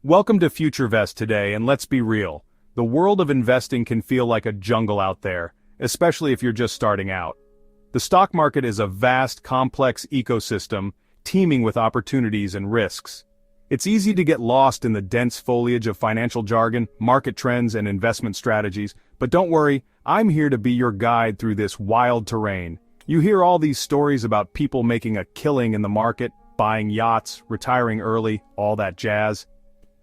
Welcome to FutureVest today, and let's be real. The world of investing can feel like a jungle out there, especially if you're just starting out. The stock market is a vast, complex ecosystem, teeming with opportunities and risks. It's easy to get lost in the dense foliage of financial jargon, market trends, and investment strategies, but don't worry, I'm here to be your guide through this wild terrain. You hear all these stories about people making a killing in the market, buying yachts, retiring early, all that jazz.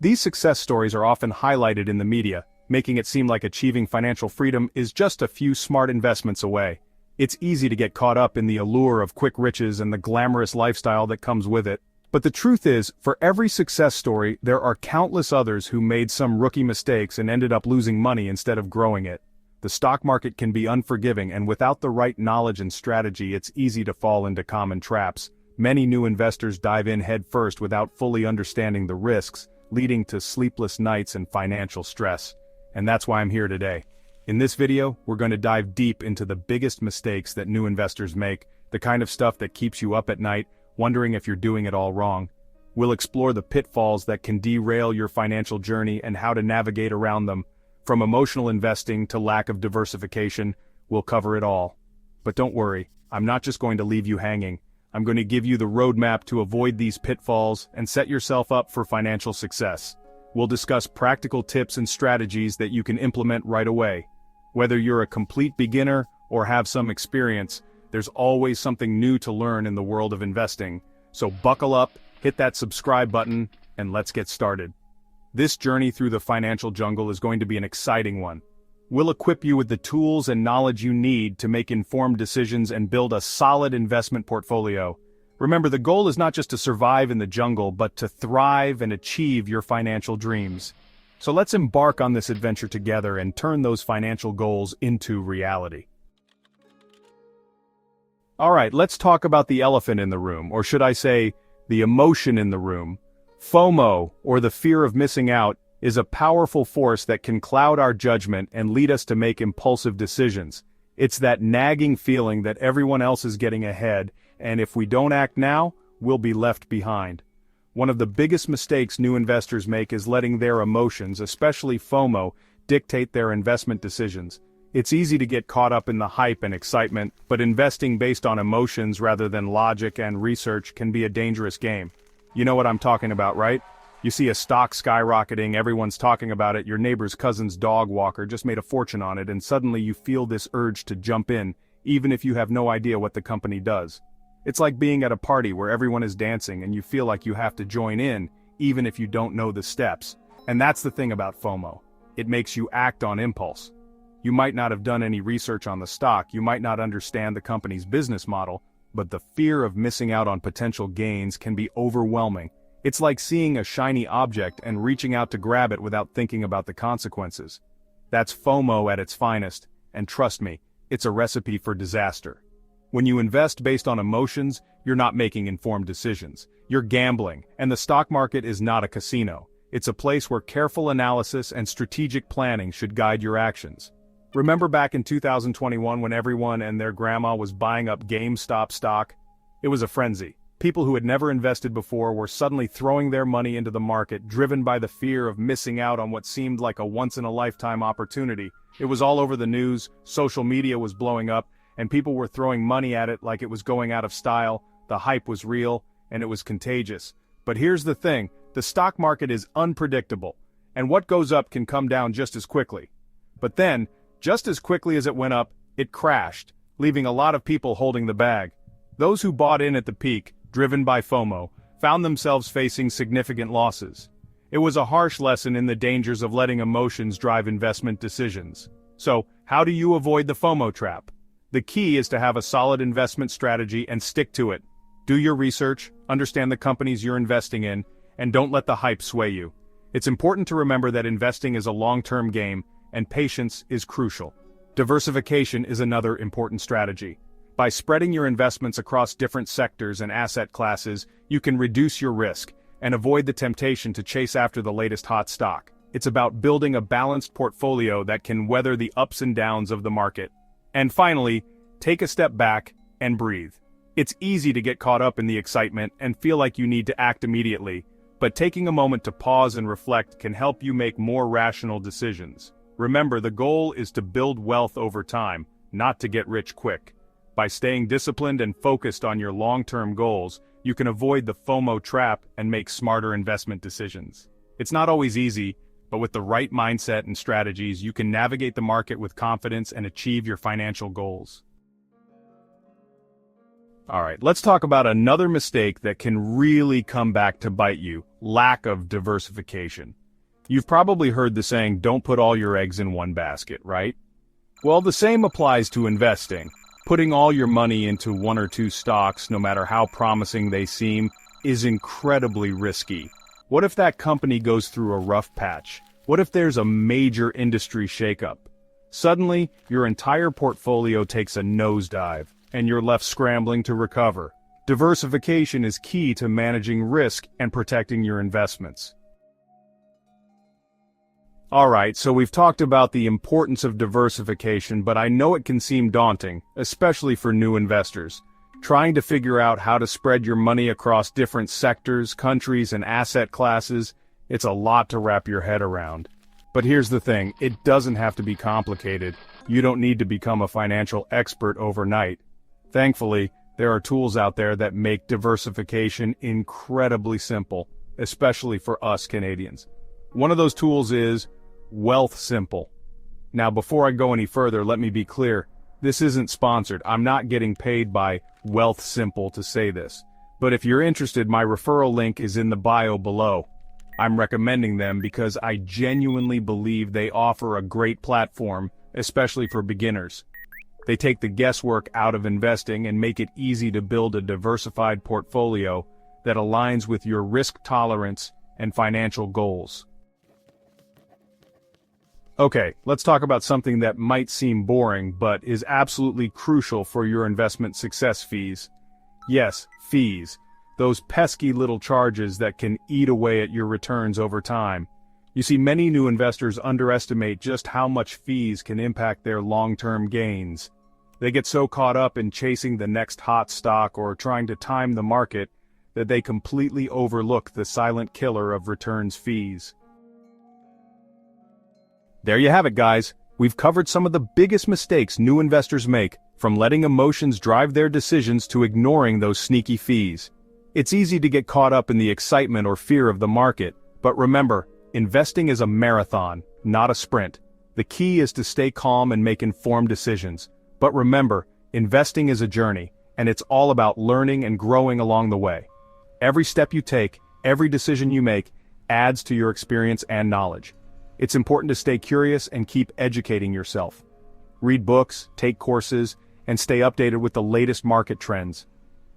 These success stories are often highlighted in the media, making it seem like achieving financial freedom is just a few smart investments away. It's easy to get caught up in the allure of quick riches and the glamorous lifestyle that comes with it. But the truth is, for every success story, there are countless others who made some rookie mistakes and ended up losing money instead of growing it. The stock market can be unforgiving, and without the right knowledge and strategy, it's easy to fall into common traps. Many new investors dive in headfirst without fully understanding the risks, leading to sleepless nights and financial stress. And that's why I'm here today. In this video, we're going to dive deep into the biggest mistakes that new investors make, the kind of stuff that keeps you up at night, wondering if you're doing it all wrong. We'll explore the pitfalls that can derail your financial journey and how to navigate around them. From emotional investing to lack of diversification, we'll cover it all. But don't worry, I'm not just going to leave you hanging. I'm going to give you the roadmap to avoid these pitfalls and set yourself up for financial success. We'll discuss practical tips and strategies that you can implement right away. Whether you're a complete beginner or have some experience, there's always something new to learn in the world of investing. So buckle up, hit that subscribe button, and let's get started. This journey through the financial jungle is going to be an exciting one. We'll equip you with the tools and knowledge you need to make informed decisions and build a solid investment portfolio. Remember, the goal is not just to survive in the jungle, but to thrive and achieve your financial dreams. So let's embark on this adventure together and turn those financial goals into reality. Alright, let's talk about the elephant in the room, or should I say, the emotion in the room. FOMO, or the fear of missing out, is a powerful force that can cloud our judgment and lead us to make impulsive decisions. It's that nagging feeling that everyone else is getting ahead, and if we don't act now, we'll be left behind. One of the biggest mistakes new investors make is letting their emotions, especially FOMO, dictate their investment decisions. It's easy to get caught up in the hype and excitement, but investing based on emotions rather than logic and research can be a dangerous game. You know what I'm talking about, right? You see a stock skyrocketing, everyone's talking about it, your neighbor's cousin's dog walker just made a fortune on it, and suddenly you feel this urge to jump in, even if you have no idea what the company does. It's like being at a party where everyone is dancing and you feel like you have to join in, even if you don't know the steps. And that's the thing about FOMO. It makes you act on impulse. You might not have done any research on the stock, you might not understand the company's business model, but the fear of missing out on potential gains can be overwhelming. It's like seeing a shiny object and reaching out to grab it without thinking about the consequences. That's FOMO at its finest, and trust me, it's a recipe for disaster. When you invest based on emotions, you're not making informed decisions. You're gambling, and the stock market is not a casino. It's a place where careful analysis and strategic planning should guide your actions. Remember back in 2021 when everyone and their grandma was buying up GameStop stock? It was a frenzy. People who had never invested before were suddenly throwing their money into the market, driven by the fear of missing out on what seemed like a once-in-a-lifetime opportunity. It was all over the news, social media was blowing up, and people were throwing money at it like it was going out of style. The hype was real, and it was contagious. But here's the thing, the stock market is unpredictable, and what goes up can come down just as quickly. But then, just as quickly as it went up, it crashed, leaving a lot of people holding the bag. Those who bought in at the peak, driven by FOMO, found themselves facing significant losses. It was a harsh lesson in the dangers of letting emotions drive investment decisions. So, how do you avoid the FOMO trap? The key is to have a solid investment strategy and stick to it. Do your research, understand the companies you're investing in, and don't let the hype sway you. It's important to remember that investing is a long-term game, and patience is crucial. Diversification is another important strategy. By spreading your investments across different sectors and asset classes, you can reduce your risk and avoid the temptation to chase after the latest hot stock. It's about building a balanced portfolio that can weather the ups and downs of the market. And finally, take a step back and breathe. It's easy to get caught up in the excitement and feel like you need to act immediately. But taking a moment to pause and reflect can help you make more rational decisions. Remember, the goal is to build wealth over time, not to get rich quick. By staying disciplined and focused on your long-term goals, you can avoid the FOMO trap and make smarter investment decisions. It's not always easy, but with the right mindset and strategies, you can navigate the market with confidence and achieve your financial goals. Alright, let's talk about another mistake that can really come back to bite you: lack of diversification. You've probably heard the saying, don't put all your eggs in one basket, right? Well, the same applies to investing. Putting all your money into one or two stocks, no matter how promising they seem, is incredibly risky. What if that company goes through a rough patch? What if there's a major industry shakeup? Suddenly, your entire portfolio takes a nosedive, and you're left scrambling to recover. Diversification is key to managing risk and protecting your investments. Alright, so we've talked about the importance of diversification, but I know it can seem daunting, especially for new investors. Trying to figure out how to spread your money across different sectors, countries, and asset classes, it's a lot to wrap your head around. But here's the thing, it doesn't have to be complicated. You don't need to become a financial expert overnight. Thankfully, there are tools out there that make diversification incredibly simple, especially for us Canadians. One of those tools is Wealthsimple. Now, before I go any further, let me be clear. This isn't sponsored. I'm not getting paid by Wealthsimple to say this. But if you're interested, my referral link is in the bio below. I'm recommending them because I genuinely believe they offer a great platform, especially for beginners. They take the guesswork out of investing and make it easy to build a diversified portfolio that aligns with your risk tolerance and financial goals. Okay, let's talk about something that might seem boring but is absolutely crucial for your investment success: fees. Yes, fees. Those pesky little charges that can eat away at your returns over time. You see, many new investors underestimate just how much fees can impact their long-term gains. They get so caught up in chasing the next hot stock or trying to time the market that they completely overlook the silent killer of returns: fees. There you have it, guys. We've covered some of the biggest mistakes new investors make, from letting emotions drive their decisions to ignoring those sneaky fees. It's easy to get caught up in the excitement or fear of the market, but remember, investing is a marathon, not a sprint. The key is to stay calm and make informed decisions. But remember, investing is a journey, and it's all about learning and growing along the way. Every step you take, every decision you make, adds to your experience and knowledge. It's important to stay curious and keep educating yourself. Read books, take courses, and stay updated with the latest market trends.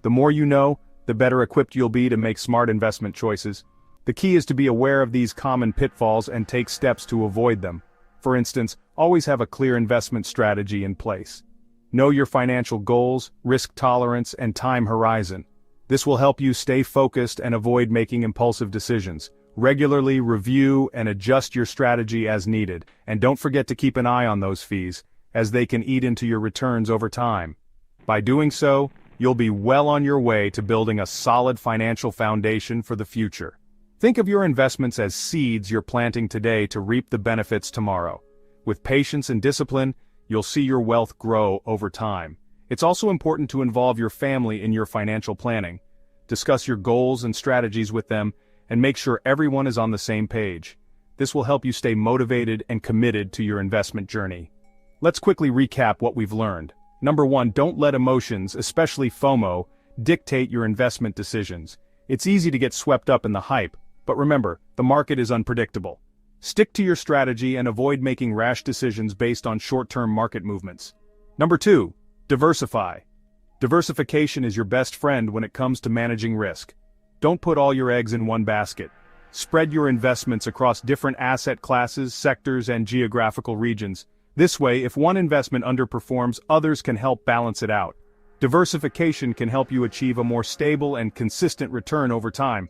The more you know, the better equipped you'll be to make smart investment choices. The key is to be aware of these common pitfalls and take steps to avoid them. For instance, always have a clear investment strategy in place. Know your financial goals, risk tolerance, and time horizon. This will help you stay focused and avoid making impulsive decisions. Regularly review and adjust your strategy as needed, and don't forget to keep an eye on those fees, as they can eat into your returns over time. By doing so, you'll be well on your way to building a solid financial foundation for the future. Think of your investments as seeds you're planting today to reap the benefits tomorrow. With patience and discipline, you'll see your wealth grow over time. It's also important to involve your family in your financial planning. Discuss your goals and strategies with them, and make sure everyone is on the same page. This will help you stay motivated and committed to your investment journey. Let's quickly recap what we've learned. Number 1, don't let emotions, especially FOMO, dictate your investment decisions. It's easy to get swept up in the hype, but remember, the market is unpredictable. Stick to your strategy and avoid making rash decisions based on short-term market movements. Number 2, diversify. Diversification is your best friend when it comes to managing risk. Don't put all your eggs in one basket. Spread your investments across different asset classes, sectors, and geographical regions. This way, if one investment underperforms, others can help balance it out. Diversification can help you achieve a more stable and consistent return over time.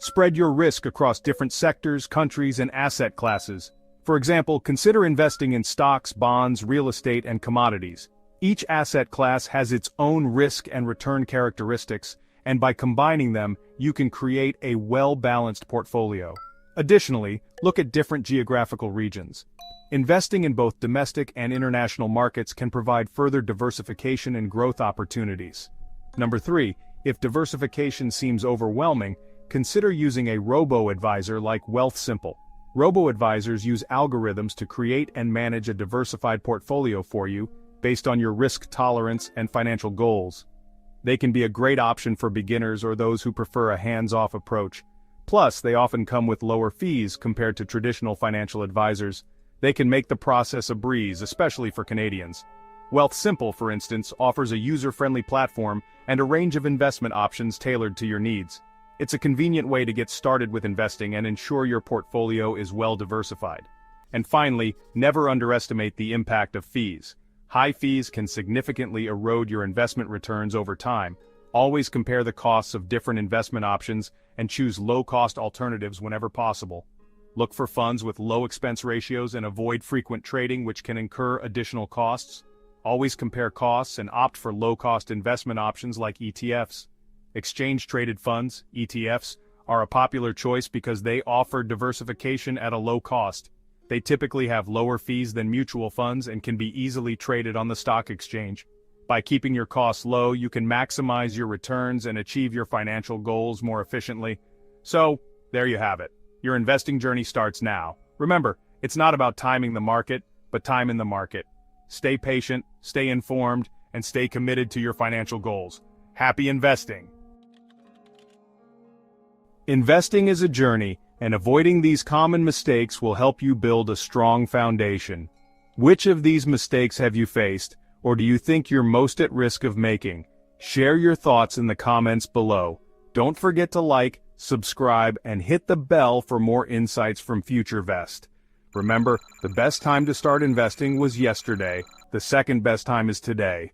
Spread your risk across different sectors, countries, and asset classes. For example, consider investing in stocks, bonds, real estate, and commodities. Each asset class has its own risk and return characteristics, and by combining them, you can create a well-balanced portfolio. Additionally, look at different geographical regions. Investing in both domestic and international markets can provide further diversification and growth opportunities. Number 3, if diversification seems overwhelming, consider using a robo-advisor like Wealthsimple. Robo-advisors use algorithms to create and manage a diversified portfolio for you, based on your risk tolerance and financial goals. They can be a great option for beginners or those who prefer a hands-off approach. Plus, they often come with lower fees compared to traditional financial advisors. They can make the process a breeze, especially for Canadians. Wealthsimple, for instance, offers a user-friendly platform and a range of investment options tailored to your needs. It's a convenient way to get started with investing and ensure your portfolio is well diversified. And finally, never underestimate the impact of fees. High fees can significantly erode your investment returns over time. Always compare the costs of different investment options and choose low-cost alternatives whenever possible. Look for funds with low expense ratios and avoid frequent trading, which can incur additional costs. Always compare costs and opt for low-cost investment options like ETFs. Exchange-traded funds, ETFs, are a popular choice because they offer diversification at a low cost. They typically have lower fees than mutual funds and can be easily traded on the stock exchange. By keeping your costs low, you can maximize your returns and achieve your financial goals more efficiently. So, there you have it. Your investing journey starts now. Remember, it's not about timing the market, but time in the market. Stay patient, stay informed, and stay committed to your financial goals. Happy investing! Investing is a journey, and avoiding these common mistakes will help you build a strong foundation. Which of these mistakes have you faced, or do you think you're most at risk of making? Share your thoughts in the comments below. Don't forget to like, subscribe, and hit the bell for more insights from FutureVest. Remember, the best time to start investing was yesterday. The second best time is today.